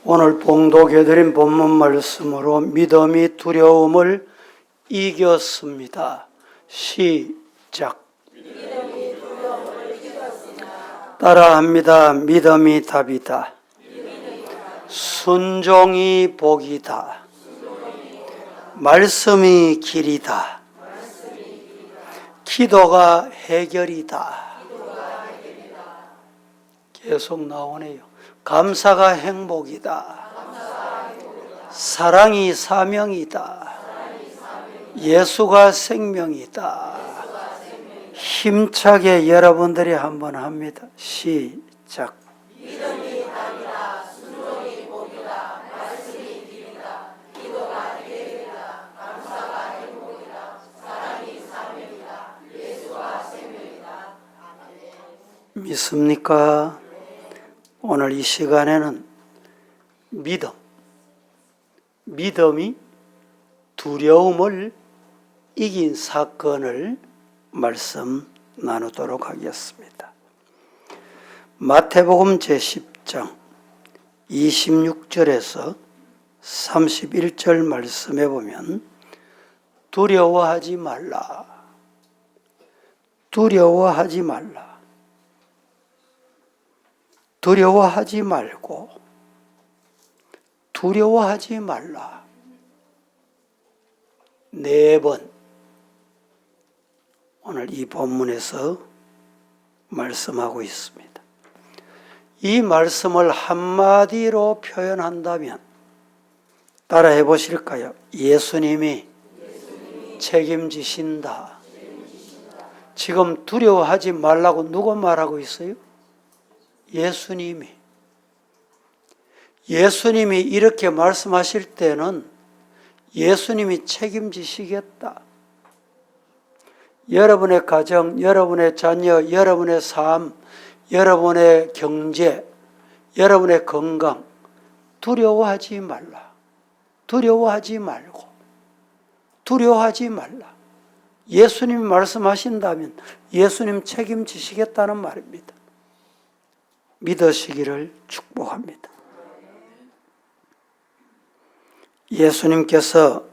오늘 봉독해드린 본문 말씀으로 믿음이 두려움을 이겼습니다. 시작. 따라합니다. 믿음이 답이다. 순종이 복이다. 말씀이 길이다. 기도가 해결이다. 계속 나오네요. 감사가 행복이다. 사랑이 사명이다. 예수가 생명이다. 힘차게 여러분들이 한번 합니다. 시작. 믿음이 답이다. 순종이 복이다. 말씀이 길이다. 기도가 해결이다. 감사가 행복이다. 사랑이 사명이다. 예수가 생명이다. 아멘. 믿습니까? 오늘 이 시간에는 믿음이 두려움을 이긴 사건을 말씀 나누도록 하겠습니다. 마태복음 제10장 26절에서 31절 말씀에 보면 두려워하지 말라. 두려워하지 말라. 두려워하지 말고 두려워하지 말라. 4번 오늘 이 본문에서 말씀하고 있습니다. 이 말씀을 한마디로 표현한다면 따라해 보실까요? 예수님이 책임지신다. 지금 두려워하지 말라고 누가 말하고 있어요? 예수님이 이렇게 말씀하실 때는 예수님이 책임지시겠다. 여러분의 가정, 여러분의 자녀, 여러분의 삶, 여러분의 경제, 여러분의 건강 두려워하지 말라. 두려워하지 말고 두려워하지 말라. 예수님이 말씀하신다면 예수님 책임지시겠다는 말입니다. 믿으시기를 축복합니다. 예수님께서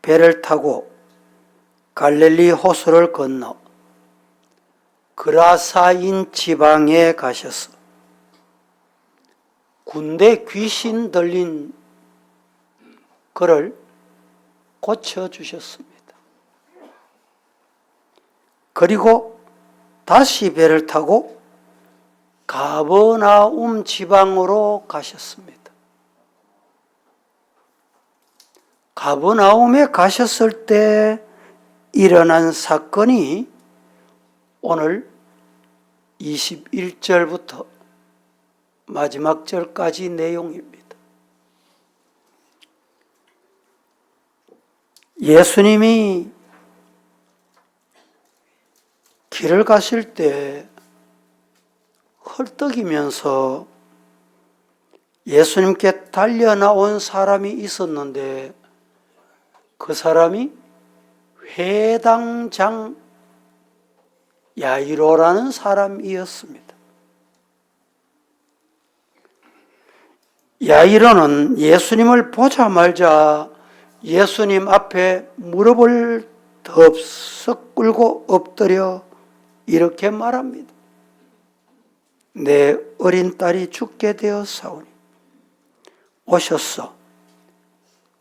배를 타고 갈릴리 호수를 건너 그라사인 지방에 가셔서 군대 귀신 들린 그를 고쳐주셨습니다. 그리고 다시 배를 타고 가버나움 지방으로 가셨습니다. 가버나움에 가셨을 때 일어난 사건이 오늘 21절부터 마지막 절까지 내용입니다. 예수님이 길을 가실 때 헐떡이면서 예수님께 달려나온 사람이 있었는데 그 사람이 회당장 야이로라는 사람이었습니다. 야이로는 예수님을 보자마자 예수님 앞에 무릎을 덥석 꿇고 엎드려 이렇게 말합니다. 내 어린 딸이 죽게 되었사오니 오셔서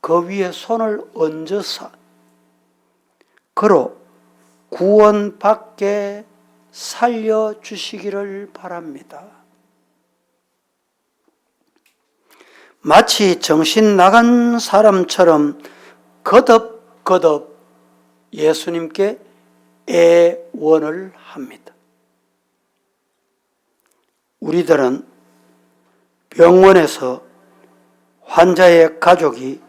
그 위에 손을 얹어서 그로 구원받게 살려주시기를 바랍니다. 마치 정신 나간 사람처럼 거듭거듭 예수님께 애원을 합니다. 우리들은 병원에서 환자의 가족이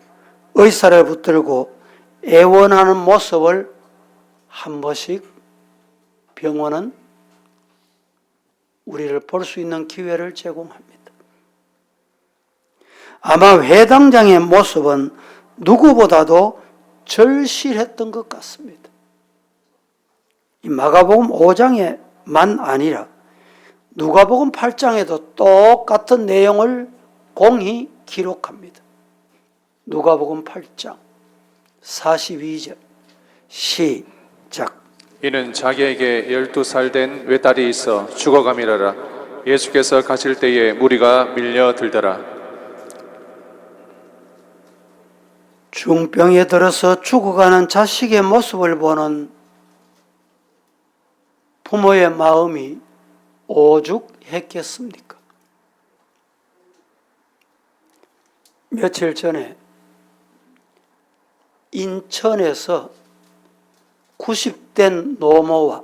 의사를 붙들고 애원하는 모습을 한 번씩 병원은 우리를 볼 수 있는 기회를 제공합니다. 아마 회당장의 모습은 누구보다도 절실했던 것 같습니다. 이 마가복음 5장에만 아니라 누가복음 8장에도 똑같은 내용을 공히 기록합니다. 누가복음 8장 42절 시작. 이는 자기에게 12살 된 외딸이 있어 죽어감이라라. 예수께서 가실 때에 무리가 밀려들더라. 중병에 들어서 죽어가는 자식의 모습을 보는 부모의 마음이 오죽했겠습니까? 며칠 전에 인천에서 90된 노모와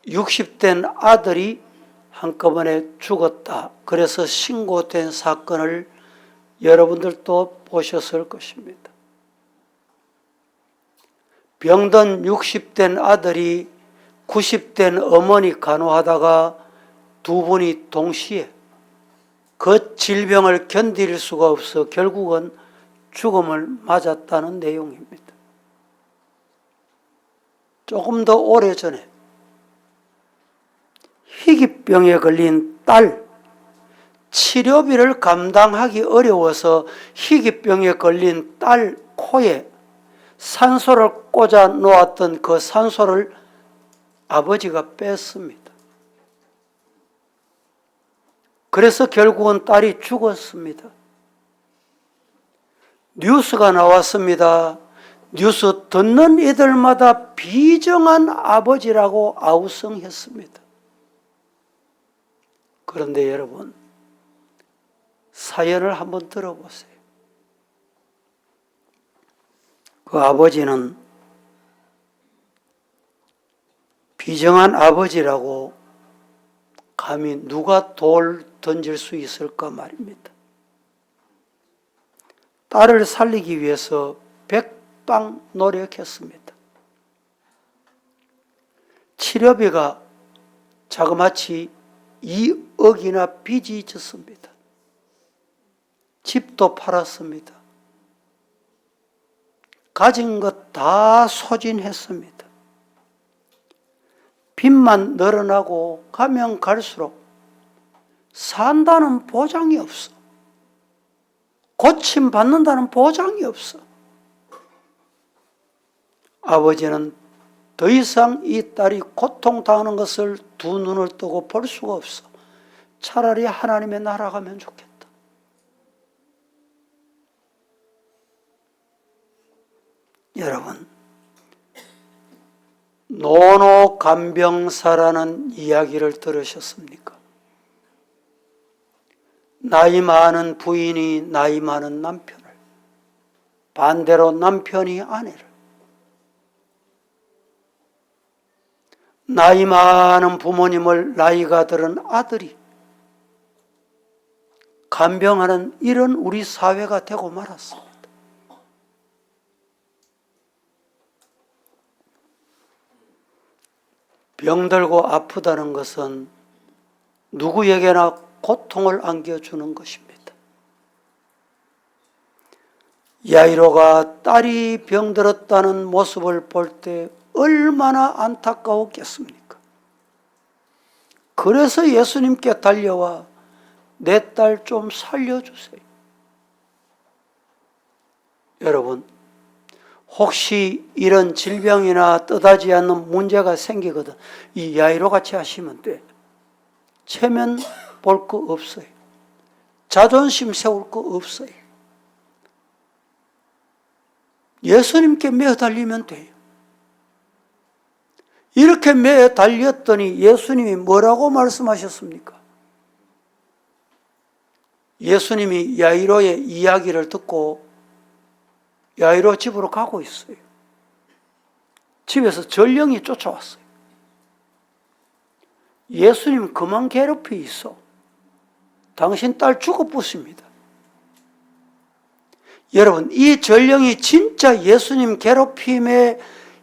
60된 아들이 한꺼번에 죽었다. 그래서 신고된 사건을 여러분들도 보셨을 것입니다. 병든 60된 아들이 90된 어머니 간호하다가 두 분이 동시에 그 질병을 견딜 수가 없어 결국은 죽음을 맞았다는 내용입니다. 조금 더 오래전에 희귀병에 걸린 딸, 치료비를 감당하기 어려워서 희귀병에 걸린 딸 코에 산소를 꽂아 놓았던 그 산소를 아버지가 뺐습니다. 그래서 결국은 딸이 죽었습니다. 뉴스가 나왔습니다. 뉴스 듣는 이들마다 비정한 아버지라고 아우성했습니다. 그런데 여러분, 사연을 한번 들어보세요. 그 아버지는 비정한 아버지라고 감히 누가 돌 던질 수 있을까 말입니다. 딸을 살리기 위해서 백방 노력했습니다. 치료비가 자그마치 2억이나 빚이 졌습니다. 집도 팔았습니다. 가진 것 다 소진했습니다. 빚만 늘어나고 가면 갈수록 산다는 보장이 없어. 고침받는다는 보장이 없어. 아버지는 더 이상 이 딸이 고통당하는 것을 두 눈을 뜨고 볼 수가 없어. 차라리 하나님의 나라 가면 좋겠다. 여러분, 노노간병사라는 이야기를 들으셨습니까? 나이 많은 부인이 나이 많은 남편을, 반대로 남편이 아내를, 나이 많은 부모님을 나이가 들은 아들이 간병하는 이런 우리 사회가 되고 말았습니다. 병들고 아프다는 것은 누구에게나 고통을 안겨주는 것입니다. 야이로가 딸이 병들었다는 모습을 볼 때 얼마나 안타까웠겠습니까? 그래서 예수님께 달려와 내 딸 좀 살려주세요. 여러분, 혹시 이런 질병이나 뜻하지 않는 문제가 생기거든 이 야이로 같이 하시면 돼. 체면 볼 거 없어요. 자존심 세울 거 없어요. 예수님께 매달리면 돼요. 이렇게 매달렸더니 예수님이 뭐라고 말씀하셨습니까? 예수님이 야이로의 이야기를 듣고 야이로 집으로 가고 있어요. 집에서 전령이 쫓아왔어요. 예수님 그만 괴롭히 있어. 당신 딸 죽어붙습니다. 여러분, 이 전령이 진짜 예수님 괴롭힘의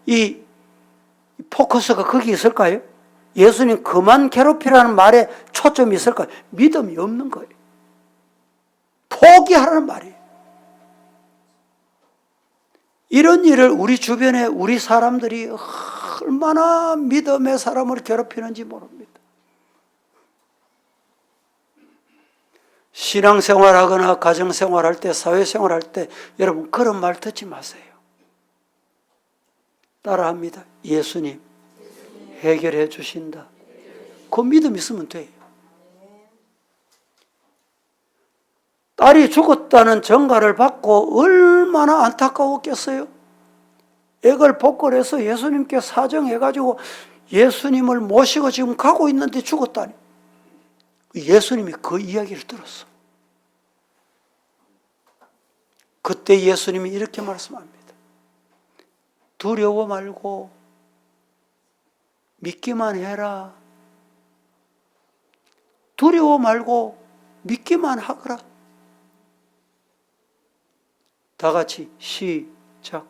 이 포커스가 거기 있을까요? 예수님 그만 괴롭히라는 말에 초점이 있을까요? 믿음이 없는 거예요. 포기하라는 말이에요. 이런 일을 우리 주변에 우리 사람들이 얼마나 믿음의 사람을 괴롭히는지 모릅니다. 신앙생활 하거나 가정생활 할 때, 사회생활 할 때 여러분 그런 말 듣지 마세요. 따라합니다. 예수님 해결해 주신다. 그 믿음 있으면 돼요. 딸이 죽었다는 전가를 받고 얼마나 안타까웠겠어요. 애걸 복걸해서 예수님께 사정해가지고 예수님을 모시고 지금 가고 있는데 죽었다니. 예수님이 그 이야기를 들었어. 그때 예수님이 이렇게 말씀합니다. 두려워 말고 믿기만 해라. 두려워 말고 믿기만 하거라. 다 같이 시작.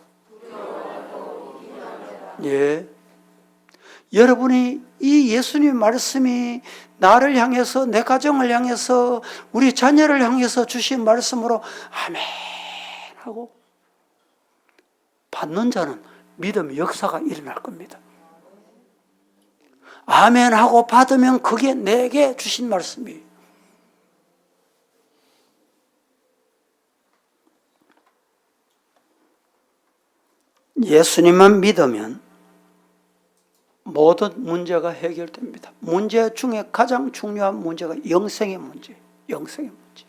예. 여러분이 이 예수님 말씀이 나를 향해서, 내 가정을 향해서, 우리 자녀를 향해서 주신 말씀으로 아멘 하고 받는 자는 믿음의 역사가 일어날 겁니다. 아멘 하고 받으면 그게 내게 주신 말씀이에요. 예수님만 믿으면 모든 문제가 해결됩니다. 문제 중에 가장 중요한 문제가 영생의 문제예요. 영생의 문제.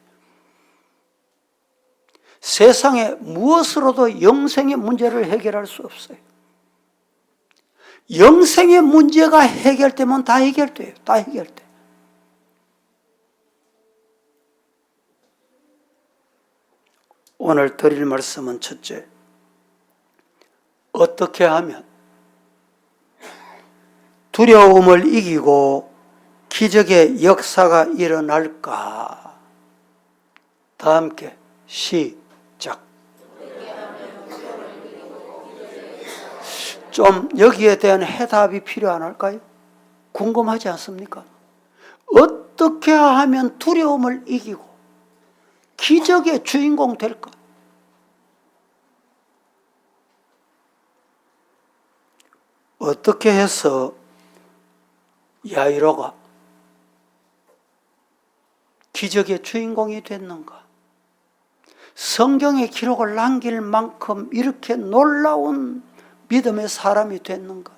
세상에 무엇으로도 영생의 문제를 해결할 수 없어요. 영생의 문제가 해결되면 다 해결돼요. 다 해결돼. 오늘 드릴 말씀은 첫째, 어떻게 하면 두려움을 이기고 기적의 역사가 일어날까? 다 함께 시작. 좀 여기에 대한 해답이 필요 안 할까요? 궁금하지 않습니까? 어떻게 하면 두려움을 이기고 기적의 주인공 될까? 어떻게 해서 야이로가 기적의 주인공이 됐는가? 성경의 기록을 남길 만큼 이렇게 놀라운 믿음의 사람이 됐는가?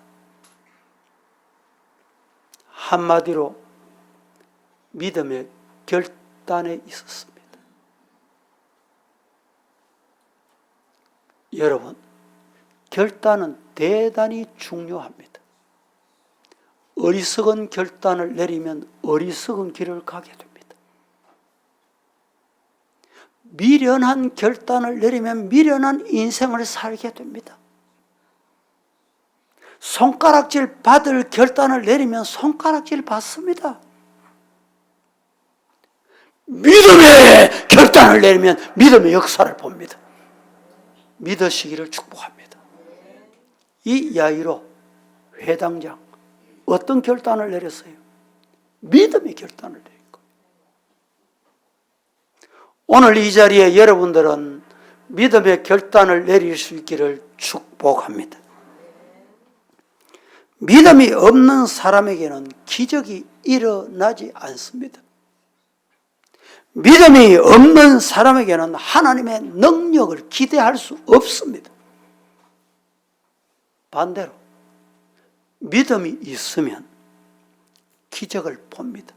한마디로 믿음의 결단에 있었습니다. 여러분, 결단은 대단히 중요합니다. 어리석은 결단을 내리면 어리석은 길을 가게 됩니다. 미련한 결단을 내리면 미련한 인생을 살게 됩니다. 손가락질 받을 결단을 내리면 손가락질 받습니다. 믿음의 결단을 내리면 믿음의 역사를 봅니다. 믿으시기를 축복합니다. 이 야이로 회당장 어떤 결단을 내렸어요? 믿음의 결단을 내린 거예요. 오늘 이 자리에 여러분들은 믿음의 결단을 내릴 수 있기를 축복합니다. 믿음이 없는 사람에게는 기적이 일어나지 않습니다. 믿음이 없는 사람에게는 하나님의 능력을 기대할 수 없습니다. 반대로 믿음이 있으면 기적을 봅니다.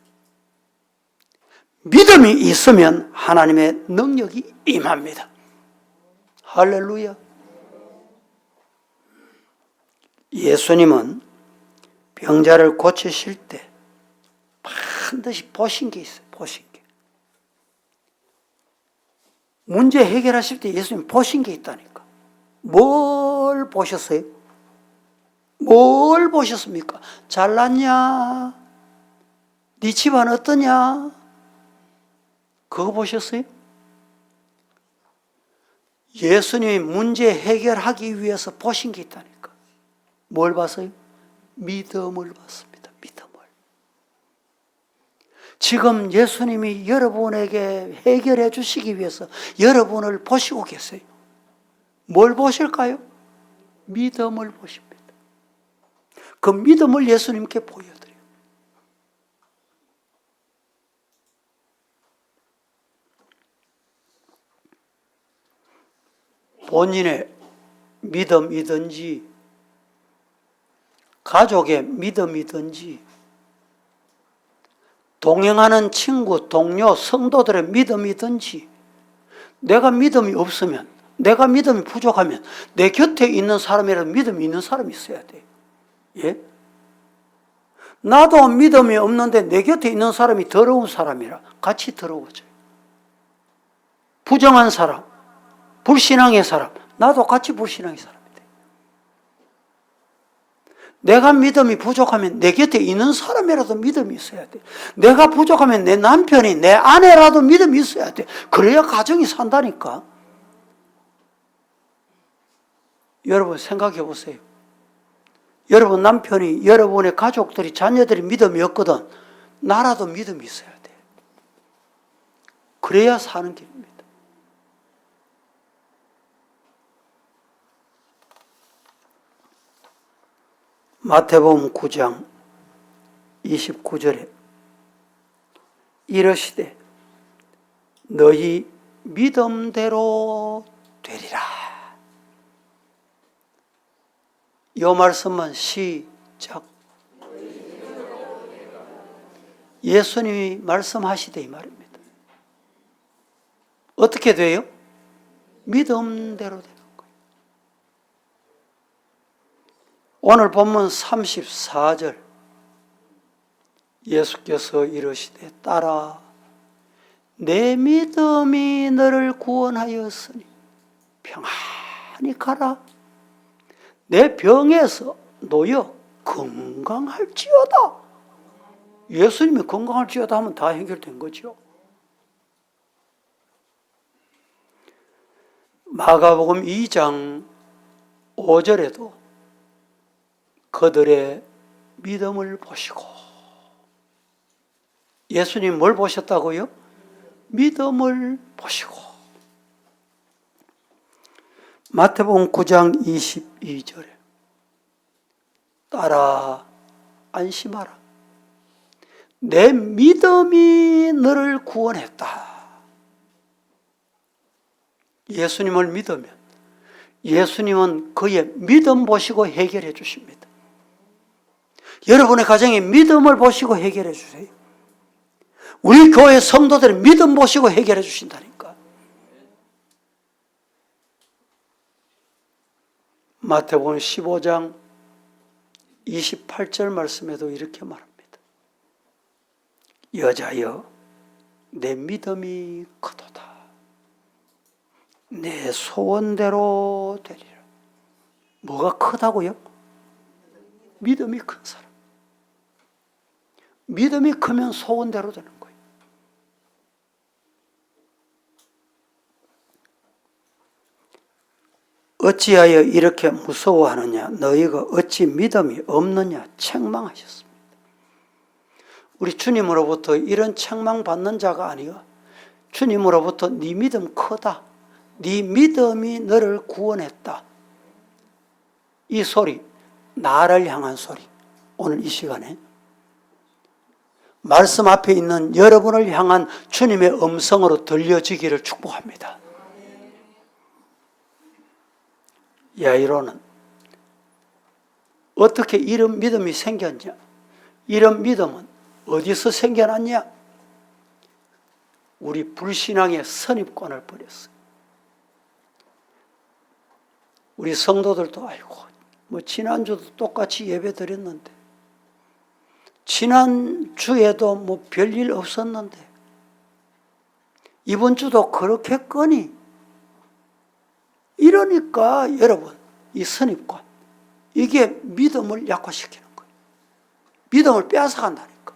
믿음이 있으면 하나님의 능력이 임합니다. 할렐루야. 예수님은 병자를 고치실 때 반드시 보신 게 있어요. 보신 게. 문제 해결하실 때 예수님 보신 게 있다니까. 뭘 보셨어요? 뭘 보셨습니까? 잘났냐? 네 집안 어떠냐? 그거 보셨어요? 예수님이 문제 해결하기 위해서 보신 게 있다니까. 뭘 봤어요? 믿음을 봤습니다. 믿음을. 지금 예수님이 여러분에게 해결해 주시기 위해서 여러분을 보시고 계세요. 뭘 보실까요? 믿음을 보십니다. 그 믿음을 예수님께 보여드려요. 본인의 믿음이든지 가족의 믿음이든지 동행하는 친구, 동료, 성도들의 믿음이든지 내가 믿음이 없으면, 내가 믿음이 부족하면 내 곁에 있는 사람이라도 믿음이 있는 사람이 있어야 돼. 예? 나도 믿음이 없는데 내 곁에 있는 사람이 더러운 사람이라 같이 더러워져요. 부정한 사람, 불신앙의 사람, 나도 같이 불신앙의 사람이 돼. 내가 믿음이 부족하면 내 곁에 있는 사람이라도 믿음이 있어야 돼. 내가 부족하면 내 남편이, 내 아내라도 믿음이 있어야 돼. 그래야 가정이 산다니까. 여러분 생각해 보세요. 여러분 남편이, 여러분의 가족들이, 자녀들이 믿음이 없거든. 나라도 믿음이 있어야 돼. 그래야 사는 길입니다. 마태복음 9장 29절에 이르시되 너희 믿음대로 되리라. 이 말씀만 시작. 예수님이 말씀하시되 이 말입니다. 어떻게 돼요? 믿음대로 되는 거예요. 오늘 본문 34절 예수께서 이르시되 딸아 내 믿음이 너를 구원하였으니 평안히 가라. 내 병에서 놓여 건강할지어다. 예수님이 건강할지어다 하면 다 해결된 거죠. 마가복음 2장 5절에도 그들의 믿음을 보시고, 예수님 뭘 보셨다고요? 믿음을 보시고. 마태복음 9장 22절에 딸아 안심하라. 내 믿음이 너를 구원했다. 예수님을 믿으면 예수님은 그의 믿음 보시고 해결해 주십니다. 여러분의 가정에 믿음을 보시고 해결해 주세요. 우리 교회 성도들의 믿음 보시고 해결해 주신다니까. 마태복음 15장 28절 말씀에도 이렇게 말합니다. 여자여 내 믿음이 크도다. 내 소원대로 되리라. 뭐가 크다고요? 믿음이 큰 사람. 믿음이 크면 소원대로 되는 거예요. 어찌하여 이렇게 무서워하느냐? 너희가 어찌 믿음이 없느냐? 책망하셨습니다. 우리 주님으로부터 이런 책망받는 자가 아니요, 주님으로부터 네 믿음 크다, 네 믿음이 너를 구원했다, 이 소리, 나를 향한 소리, 오늘 이 시간에 말씀 앞에 있는 여러분을 향한 주님의 음성으로 들려지기를 축복합니다. 야이로는 어떻게 이런 믿음이 생겼냐? 이런 믿음은 어디서 생겨났냐? 우리 불신앙의 선입관을 버렸어요. 우리 성도들도 아이고 뭐 지난주도 똑같이 예배 드렸는데, 지난주에도 뭐 별일 없었는데, 이번 주도 그렇겠거니. 이러니까 여러분, 이 선입관, 이게 믿음을 약화시키는 거예요. 믿음을 빼앗아간다니까.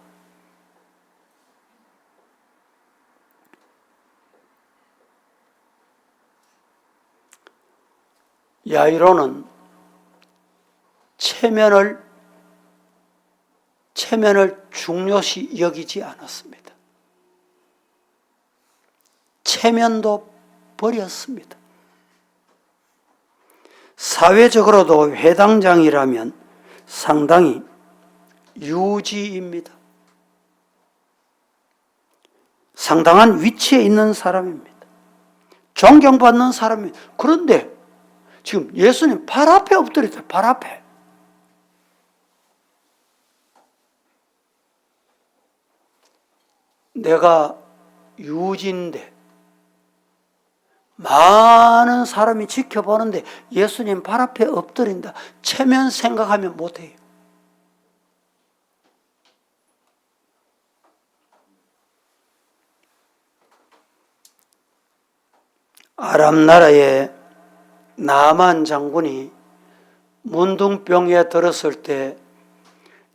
야이로는 체면을 중요시 여기지 않았습니다. 체면도 버렸습니다. 사회적으로도 회당장이라면 상당히 유지입니다. 상당한 위치에 있는 사람입니다. 존경받는 사람입니다. 그런데 지금 예수님 발 앞에 엎드렸다. 발 앞에. 내가 유진인데 많은 사람이 지켜보는데 예수님 발 앞에 엎드린다. 체면 생각하면 못해요. 아람 나라의 나만 장군이 문둥병에 들었을 때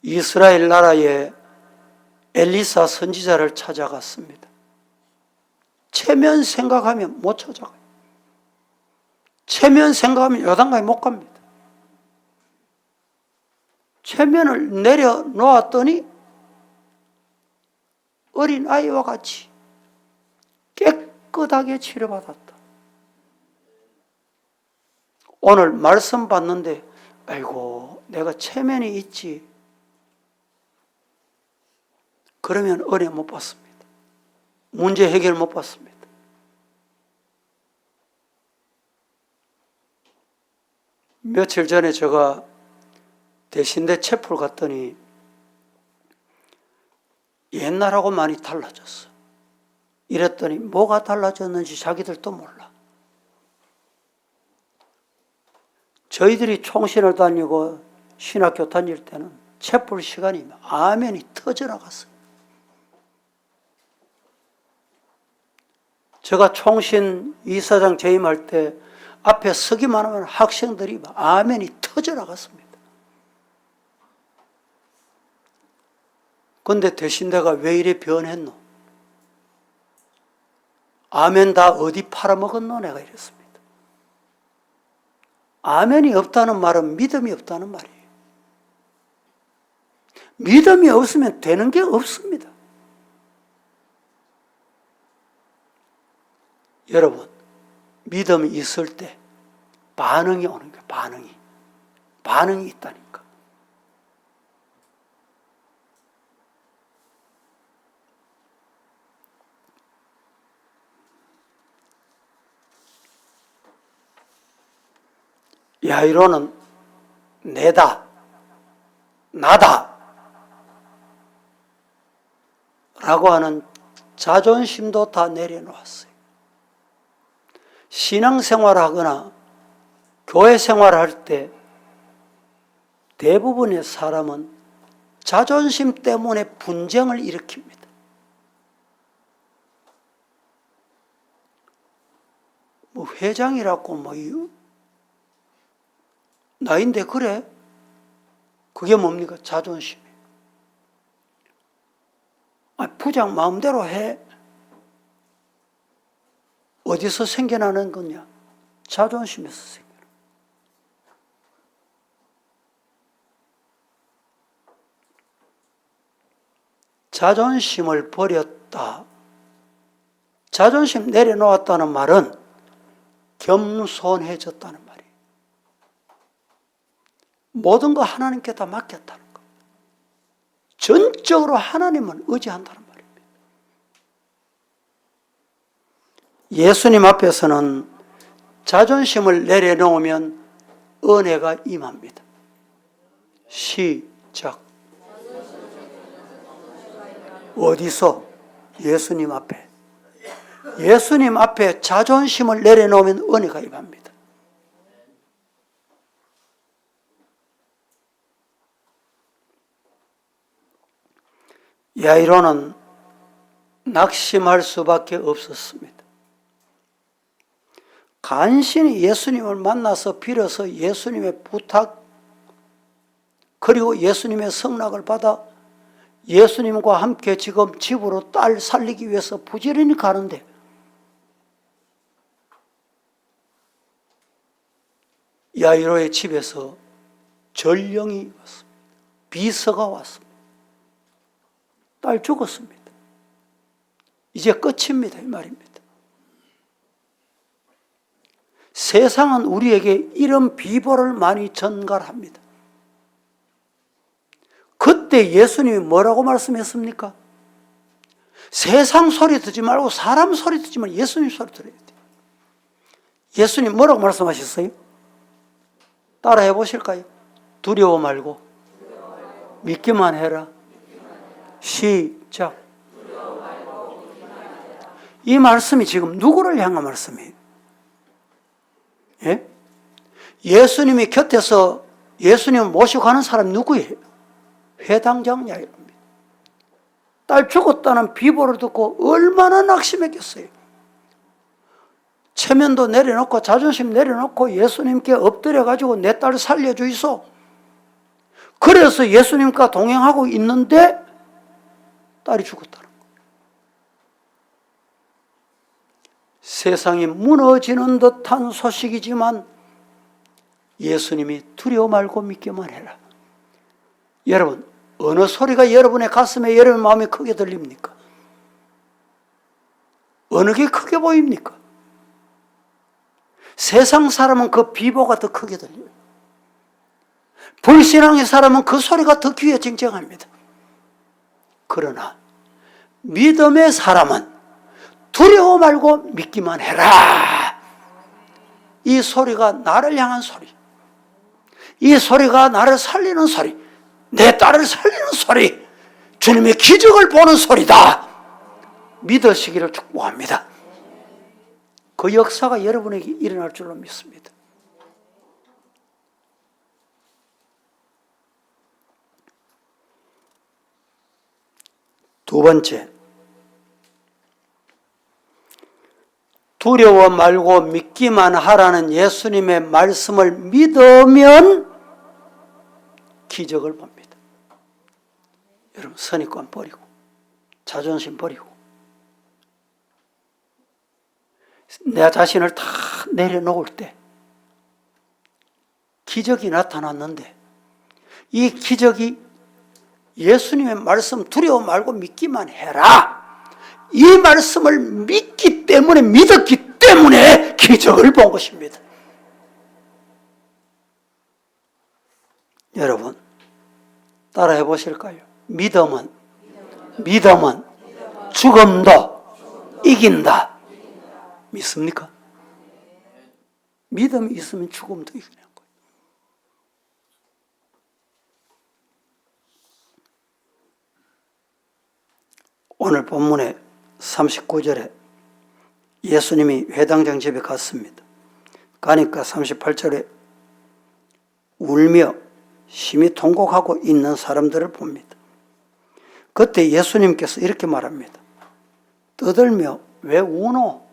이스라엘 나라의 엘리사 선지자를 찾아갔습니다. 체면 생각하면 못 찾아가요. 체면 생각하면 요단강에 못 갑니다. 체면을 내려놓았더니 어린 아이와 같이 깨끗하게 치료받았다. 오늘 말씀 받는데 아이고 내가 체면이 있지. 그러면 은혜 못 받습니다. 문제 해결 못 받습니다. 며칠 전에 제가 대신대 채플 갔더니 옛날하고 많이 달라졌어. 이랬더니 뭐가 달라졌는지 자기들도 몰라. 저희들이 총신을 다니고 신학교 다닐 때는 채플 시간이면 아멘이 터져나갔어요. 제가 총신 이사장 재임할 때 앞에 서기만 하면 학생들이 아멘이 터져나갔습니다. 그런데 대신대가 왜 이래 변했노? 아멘 다 어디 팔아먹었노? 내가 이랬습니다. 아멘이 없다는 말은 믿음이 없다는 말이에요. 믿음이 없으면 되는 게 없습니다. 여러분, 믿음이 있을 때 반응이 오는 거예요. 반응이 있다니까. 야이로는 내다, 나다 라고 하는 자존심도 다 내려놓았어요. 신앙생활하거나 교회 생활할 때 대부분의 사람은 자존심 때문에 분쟁을 일으킵니다. 뭐 회장이라고 나인데 그래? 그게 뭡니까? 자존심이에요. 부장 마음대로 해. 어디서 생겨나는 거냐? 자존심에서 생겨나. 자존심을 버렸다. 자존심 내려놓았다는 말은 겸손해졌다는 말이에요. 모든 거 하나님께 다 맡겼다는 거. 전적으로 하나님을 의지한다는 말입니다. 예수님 앞에서는 자존심을 내려놓으면 은혜가 임합니다. 시작. 어디서? 예수님 앞에. 예수님 앞에 자존심을 내려놓으면 은혜가 임합니다. 야이로는 낙심할 수밖에 없었습니다. 간신히 예수님을 만나서 빌어서 예수님의 부탁 그리고 예수님의 성락을 받아 예수님과 함께 지금 집으로 딸 살리기 위해서 부지런히 가는데 야이로의 집에서 전령이 왔습니다. 비서가 왔습니다. 딸 죽었습니다. 이제 끝입니다. 이 말입니다. 세상은 우리에게 이런 비보를 많이 전갈합니다. 그때 예수님이 뭐라고 말씀했습니까? 세상 소리 듣지 말고 사람 소리 듣지 말고 예수님 소리 들어야 돼요. 예수님 뭐라고 말씀하셨어요? 따라 해보실까요? 두려워 말고 믿기만 해라. 시작. 이 말씀이 지금 누구를 향한 말씀이에요? 예? 예수님이 곁에서 예수님을 모시고 가는 사람이 누구예요? 회당장 야이로입니다. 딸 죽었다는 비보를 듣고 얼마나 낙심했겠어요. 체면도 내려놓고 자존심 내려놓고 예수님께 엎드려가지고 내 딸 살려주이소. 그래서 예수님과 동행하고 있는데 딸이 죽었다는 거예요. 세상이 무너지는 듯한 소식이지만 예수님이 두려워 말고 믿기만 해라. 여러분, 어느 소리가 여러분의 가슴에 여러분의 마음에 크게 들립니까? 어느 게 크게 보입니까? 세상 사람은 그 비보가 더 크게 들려요. 불신앙의 사람은 그 소리가 더 귀에 쟁쟁합니다. 그러나 믿음의 사람은 두려워 말고 믿기만 해라. 이 소리가 나를 향한 소리, 이 소리가 나를 살리는 소리, 내 딸을 살리는 소리, 주님의 기적을 보는 소리다. 믿으시기를 축복합니다. 그 역사가 여러분에게 일어날 줄로 믿습니다. 두 번째, 두려워 말고 믿기만 하라는 예수님의 말씀을 믿으면 기적을 봅니다. 여러분, 선입관 버리고 자존심 버리고 내 자신을 다 내려놓을 때 기적이 나타났는데, 이 기적이 예수님의 말씀 두려워 말고 믿기만 해라, 이 말씀을 믿기 때문에, 믿었기 때문에 기적을 본 것입니다. 여러분, 따라해 보실까요? 믿음은 죽음도 이긴다. 믿습니까? 믿음이 있으면 죽음도 이기는 거예요. 오늘 본문의 39절에 예수님이 회당장 집에 갔습니다. 가니까 38절에 울며 심히 통곡하고 있는 사람들을 봅니다. 그때 예수님께서 이렇게 말합니다. 떠들며 왜 우노?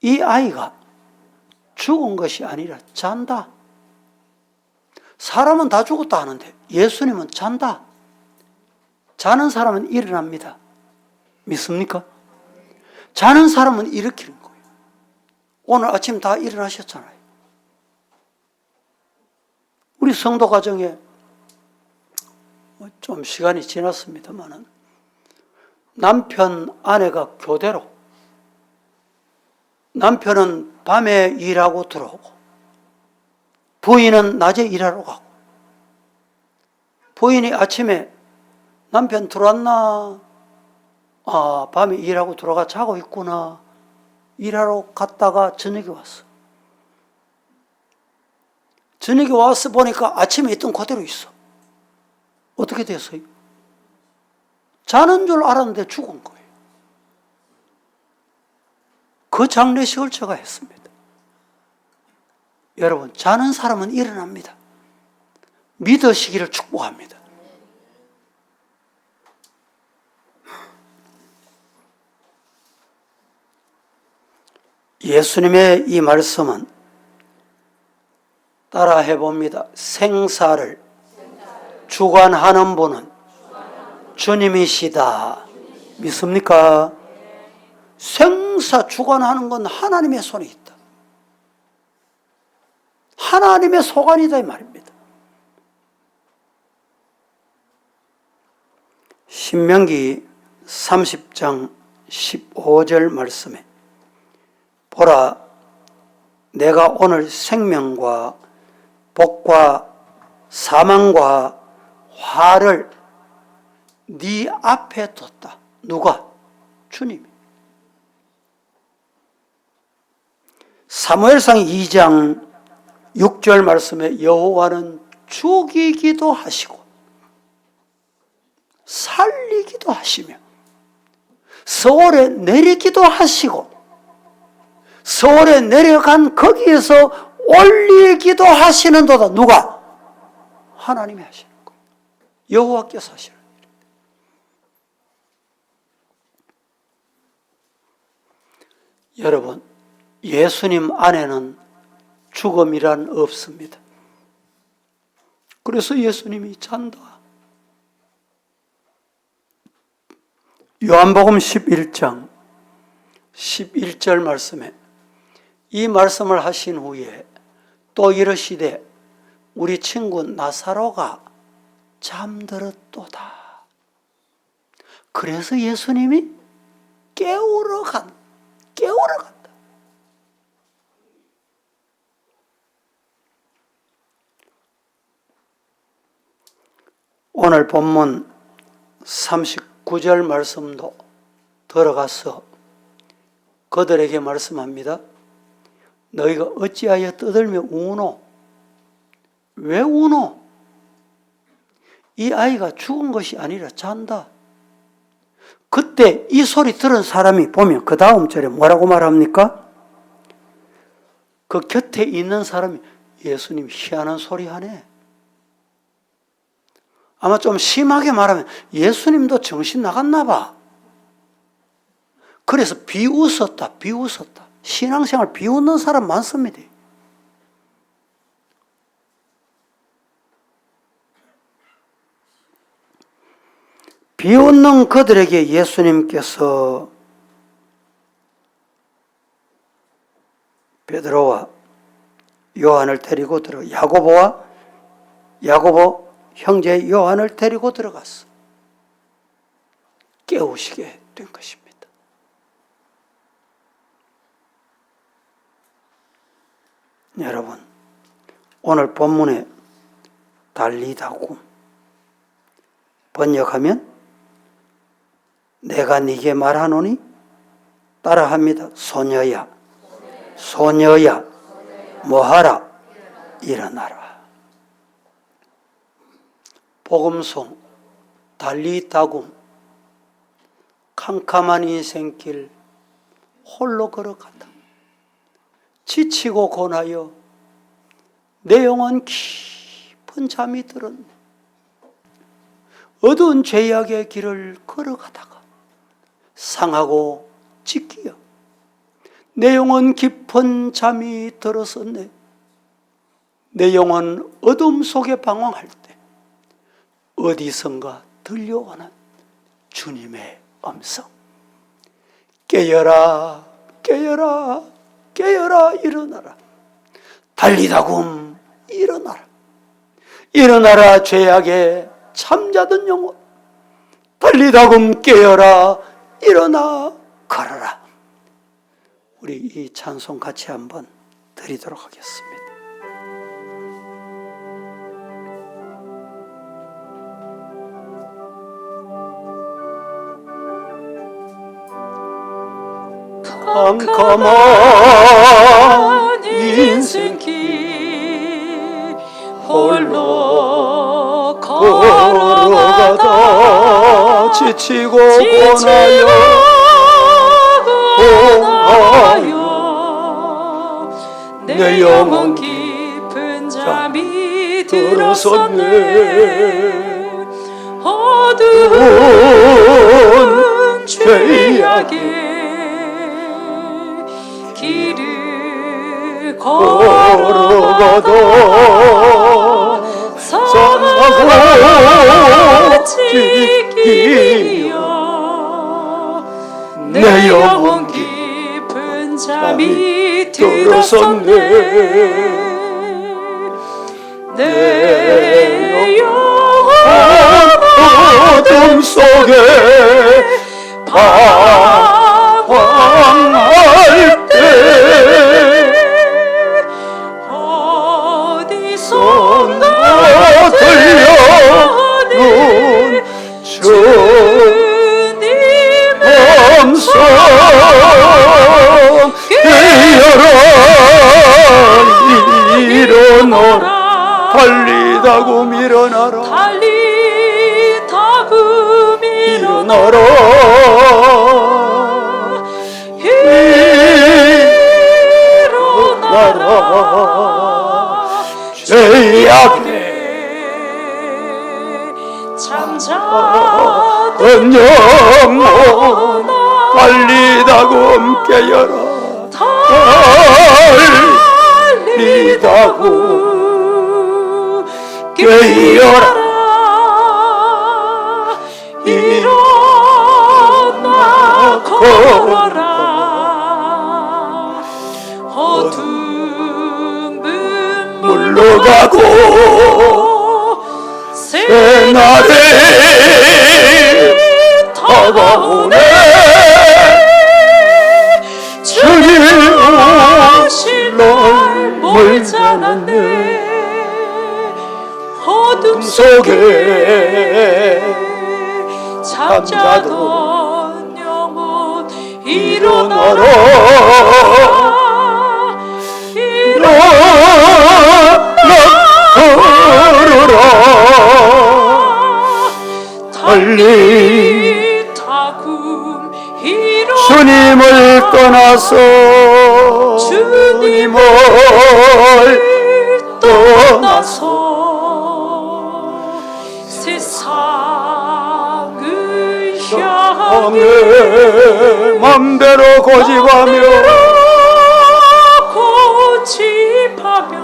이 아이가 죽은 것이 아니라 잔다. 사람은 다 죽었다 하는데 예수님은 잔다. 자는 사람은 일어납니다. 믿습니까? 자는 사람은 일으키는 거예요. 오늘 아침 다 일어나셨잖아요. 우리 성도 가정에 좀 시간이 지났습니다만은 남편, 아내가 교대로, 남편은 밤에 일하고 들어오고 부인은 낮에 일하러 가고, 부인이 아침에 남편 들어왔나? 아, 밤에 일하고 들어가 자고 있구나. 일하러 갔다가 저녁에 왔어. 저녁에 와서 보니까 아침에 있던 그대로 있어. 어떻게 됐어요? 자는 줄 알았는데 죽은 거예요. 그 장례식을 제가 했습니다. 여러분, 자는 사람은 일어납니다. 믿으시기를 축복합니다. 예수님의 이 말씀은 따라 해봅니다. 생사를 주관하는 분은 주님이시다. 믿습니까? 생사 주관하는 건 하나님의 손에 있다. 하나님의 소관이다 이 말입니다. 신명기 30장 15절 말씀에 보라, 내가 오늘 생명과 복과 사망과 화를 네 앞에 뒀다. 누가? 주님이. 사무엘상 2장 6절 말씀에 여호와는 죽이기도 하시고 살리기도 하시며 서울에 내리기도 하시고 서울에 내려간 거기에서 올리기도 하시는도다. 누가? 하나님이 하시는 거예요. 여호와께서 하시는 거예요. 여러분, 예수님 안에는 죽음이란 없습니다. 그래서 예수님이 잔다. 요한복음 11장 11절 말씀에 이 말씀을 하신 후에 또 이르시되 우리 친구 나사로가 잠들었도다. 그래서 예수님이 깨우러 간다. 오늘 본문 39절 말씀도 들어가서 그들에게 말씀합니다. 너희가 어찌하여 떠들며 우노? 왜 우노? 이 아이가 죽은 것이 아니라 잔다. 그때 이 소리 들은 사람이 보면 그 다음 절에 뭐라고 말합니까? 그 곁에 있는 사람이 예수님 희한한 소리 하네. 아마 좀 심하게 말하면 예수님도 정신 나갔나 봐. 그래서 비웃었다. 신앙생활 비웃는 사람 많습니다. 비웃는 그들에게 예수님께서 베드로와 요한을 데리고 야고보 형제 요한을 데리고 들어갔어. 깨우시게 된 것입니다. 여러분, 오늘 본문에 달리다고 번역하면 내가 네게 말하노니 따라합니다. 소녀야 뭐하라? 일어나라. 복음송 달리다굼 캄캄한 인생길 홀로 걸어간다. 지치고 고나여 내 영혼 깊은 잠이 들었네. 어두운 죄악의 길을 걸어가다가 상하고 찢기어 내 영혼 깊은 잠이 들었었네. 내 영혼 어둠 속에 방황할 때 어디선가 들려오는 주님의 음성. 깨어라 일어나라. 달리다굼 일어나라 죄악에 잠자던 영혼. 달리다굼 깨어라 일어나 걸어라. 우리 이 찬송 같이 한번 드리도록 하겠습니다. 캄캄한 인생길 홀로 걸어가다 지치고 고나여 내 영혼 깊은 잠이 들었었네. 어두운 죄악의 길을 걸어가다 상하고 찢기어 내 영혼 깊은 잠이 들었었네. 내 영혼 어둠 속에 방황할 때 어디선가 들려오는 주님의 음성. 깨어라 일어나라 달리다금 일어나라 달리다금 일어나라 일어나라 죄악에 잠자던 영혼 달리다금 깨어라 달리다금 깨어라 일어나 걸어라 어둠은 물러가고 새날이 다가오네 주님 오실 날 멀지 않았네 어둠 속에 잠자던 영혼 일어나라 걸어라 달리다금 일어나 주님을 떠나서 주님을 떠나서 세상을 향해 맘대로 고집하며 고집하며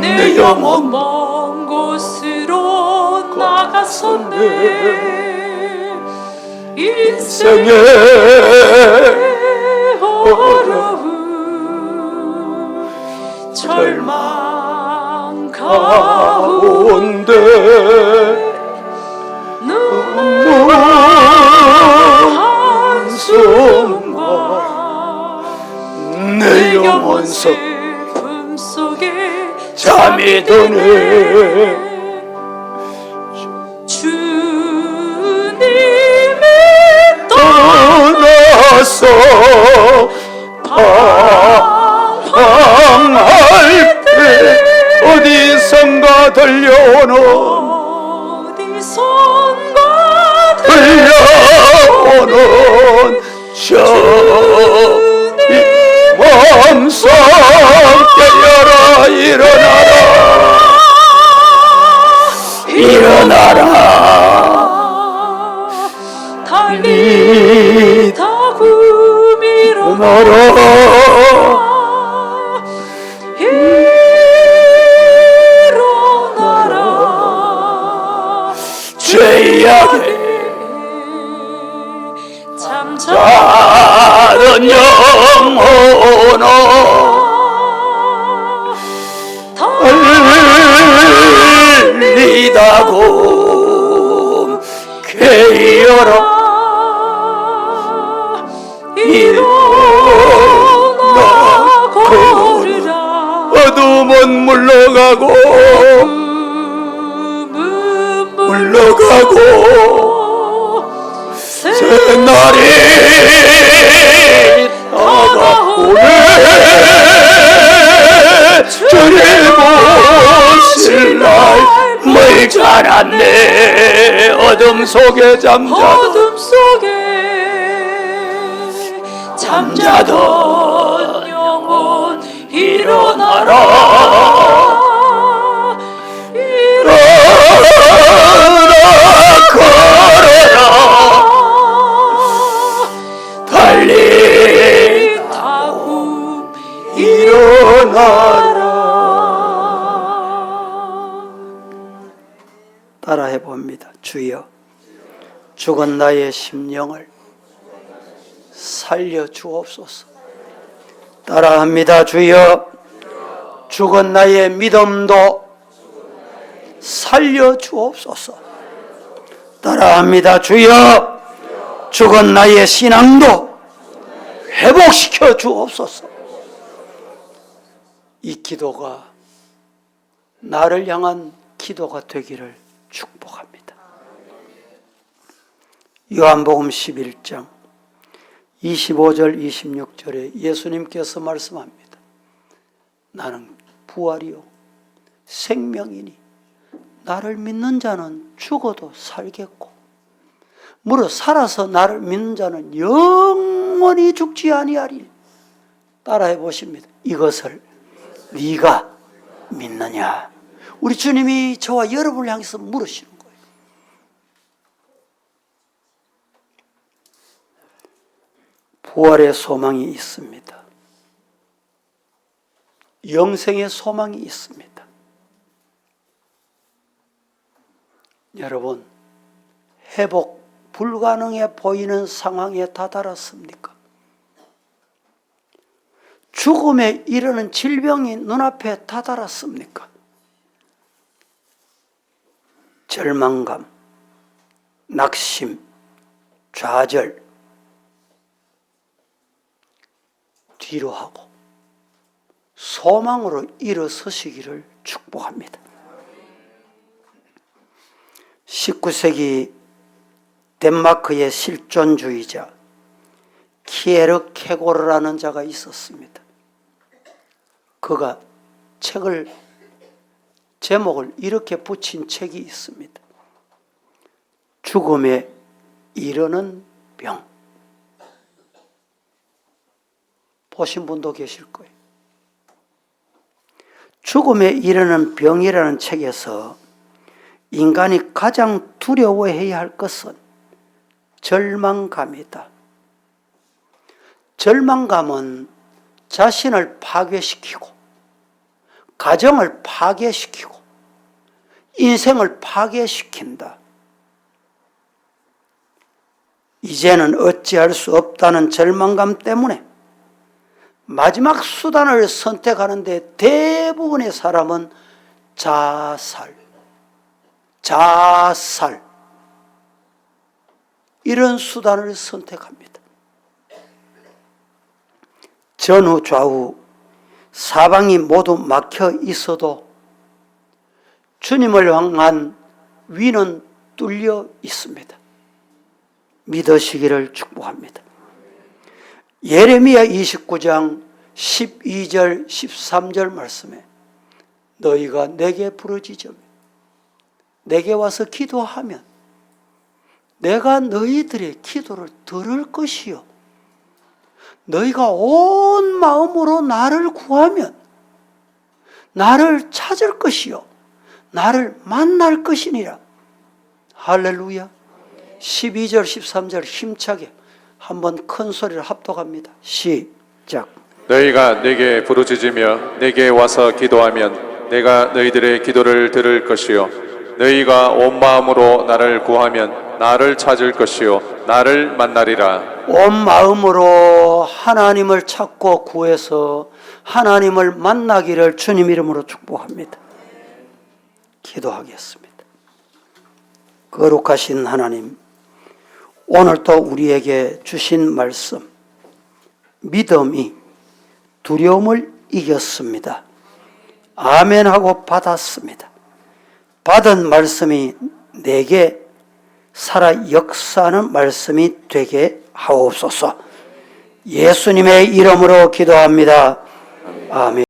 내 영혼 먼 곳으로 나갔었네 인생의 어려움 절망 가운데 눈물 한숨과 내 영혼 속 슬픔 속에 잠이 드네 주님이 떠나서 방황할 때 어디선가 들려오는 어디선가 들려오는 저 몸속 깨어라 일어나라 일어나라 달리다금 일어나라 일어나라 죄악에 잠자던 영혼아 달리다금 깨어라 일어나 걸으라 어둠은 물러가고 물러가고 새날이 다가오네 주님 오실 날 멀지 않았네 어둠 속에 어둠 속에 잠자던 영혼 일어나라 걸어라 달리다금 일어나라 따라해 봅니다. 주여 죽은 나의 심령을 살려 주옵소서. 따라합니다. 주여 죽은 나의 믿음도 살려 주옵소서. 따라합니다. 주여 죽은 나의 신앙도 회복시켜 주옵소서. 이 기도가 나를 향한 기도가 되기를 축복합니다. 요한복음 11장 25절 26절에 예수님께서 말씀합니다. 나는 부활이요 생명이니 나를 믿는 자는 죽어도 살겠고 무릇 살아서 나를 믿는 자는 영원히 죽지 아니하리니. 따라해 보십니다. 이것을 네가 믿느냐? 우리 주님이 저와 여러분을 향해서 물으시는 거예요. 부활의 소망이 있습니다. 영생의 소망이 있습니다. 여러분, 회복 불가능해 보이는 상황에 다다랐습니까? 죽음에 이르는 질병이 눈앞에 다다랐습니까? 절망감, 낙심, 좌절, 뒤로 하고 소망으로 일어서시기를 축복합니다. 19세기 덴마크의 실존주의자 키에르 케고르라는 자가 있었습니다. 그가 제목을 이렇게 붙인 책이 있습니다. 죽음에 이르는 병. 보신 분도 계실 거예요. 죽음에 이르는 병이라는 책에서 인간이 가장 두려워해야 할 것은 절망감이다. 절망감은 자신을 파괴시키고 가정을 파괴시키고 인생을 파괴시킨다. 이제는 어찌할 수 없다는 절망감 때문에 마지막 수단을 선택하는데 대부분의 사람은 자살 이런 수단을 선택합니다. 전후 좌우 사방이 모두 막혀 있어도 주님을 향한 위는 뚫려 있습니다. 믿으시기를 축복합니다. 예레미야 29장 12절 13절 말씀에 너희가 내게 부르짖으면 내게 와서 기도하면 내가 너희들의 기도를 들을 것이요 너희가 온 마음으로 나를 구하면 나를 찾을 것이요 나를 만날 것이니라. 할렐루야. 12절 13절 힘차게 한번 큰 소리를 합독합니다. 시작. 너희가 내게 부르짖으며 내게 와서 기도하면 내가 너희들의 기도를 들을 것이요 너희가 온 마음으로 나를 구하면 나를 찾을 것이요 나를 만나리라. 온 마음으로 하나님을 찾고 구해서 하나님을 만나기를 주님 이름으로 축복합니다. 기도하겠습니다. 거룩하신 하나님, 오늘도 우리에게 주신 말씀, 믿음이 두려움을 이겼습니다. 아멘 하고 받았습니다. 받은 말씀이 내게 살아 역사하는 말씀이 되게 하옵소서. 예수님의 이름으로 기도합니다. 아멘.